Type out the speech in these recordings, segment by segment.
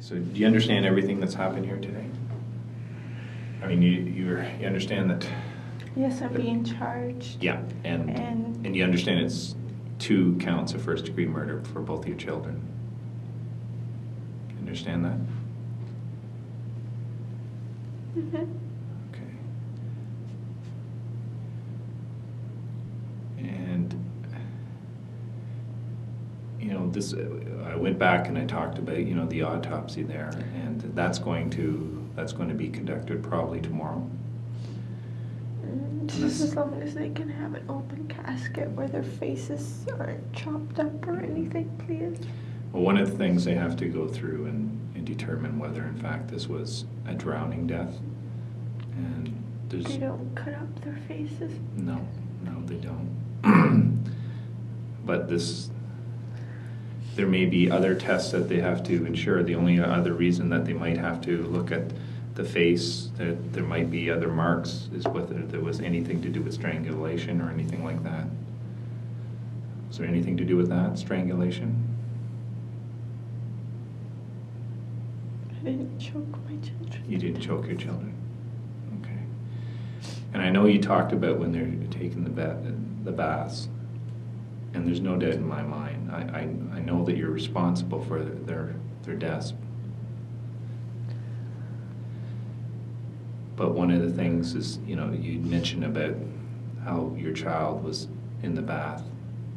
So do you understand everything that's happened here today? I mean, you understand that? Yes, I'm being charged. Yeah, and you understand it's 2 counts of first-degree murder for both your children. You understand that? Mm-hmm. Okay. And you know, this. I went back and I talked about, you know, the autopsy there, and that's going to be conducted probably tomorrow. Just as long as they can have an open casket where their faces aren't chopped up or anything, please. Well, one of the things they have to go through and determine whether, in fact, this was a drowning death. And there's... They don't cut up their faces? No, they don't. But there may be other tests that they have to ensure. The only other reason that they might have to look at the face, that there might be other marks, is whether there was anything to do with strangulation or anything like that. Is there anything to do with that, strangulation? I didn't choke my children. You didn't choke your children? Okay. And I know you talked about when they're taking the baths, and there's no doubt in my mind. I know that you're responsible for their deaths. But one of the things is, you know, you mentioned about how your child was in the bath,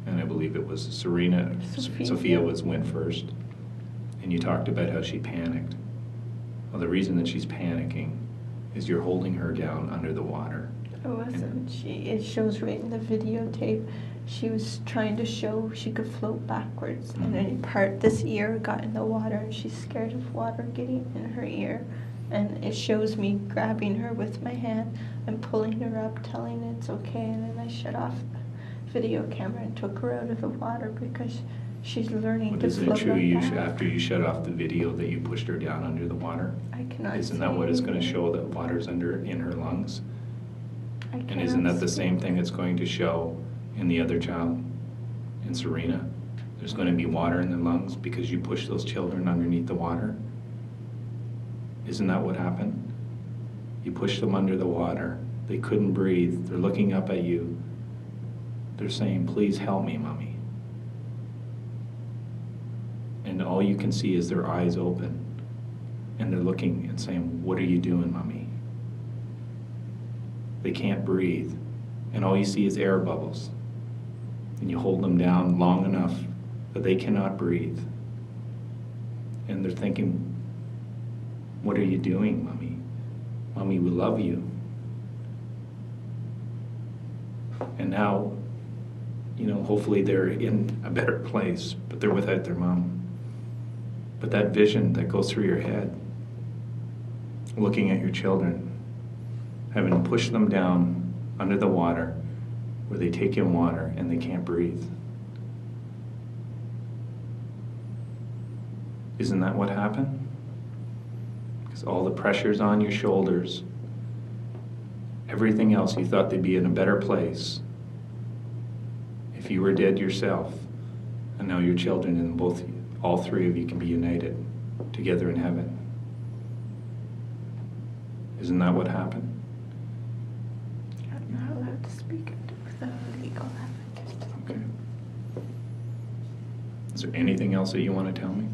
and I believe it was Sophia went first, and you talked about how she panicked. Well, the reason that she's panicking is you're holding her down under the water. It wasn't. It shows right in the videotape. She was trying to show she could float backwards, and then this ear got in the water, and she's scared of water getting in her ear. And it shows me grabbing her with my hand and pulling her up, telling her it's okay, and then I shut off the video camera and took her out of the water because she's learning to float. Isn't it true after you shut off the video that you pushed her down under the water? I cannot. Isn't that what it's going to show, that water's in her lungs? I cannot. And isn't that the same thing it's going to show in the other child, in Serena? There's going to be water in their lungs because you pushed those children underneath the water. Isn't that what happened? You pushed them under the water. They couldn't breathe. They're looking up at you. They're saying, "Please help me, Mommy." And all you can see is their eyes open. And they're looking and saying, "What are you doing, Mommy?" They can't breathe. And all you see is air bubbles. And you hold them down long enough that they cannot breathe. And they're thinking, "What are you doing, Mommy? Mommy, we love you." And now, you know, hopefully they're in a better place, but they're without their mom. But that vision that goes through your head, looking at your children, having pushed them down under the water, where they take in water and they can't breathe. Isn't that what happened? All the pressure's on your shoulders, everything else, you thought they'd be in a better place if you were dead yourself, and now your children and all 3 of you can be united together in heaven. Isn't that what happened? I'm not allowed to speak without a legal advocate. Okay. Is there anything else that you want to tell me?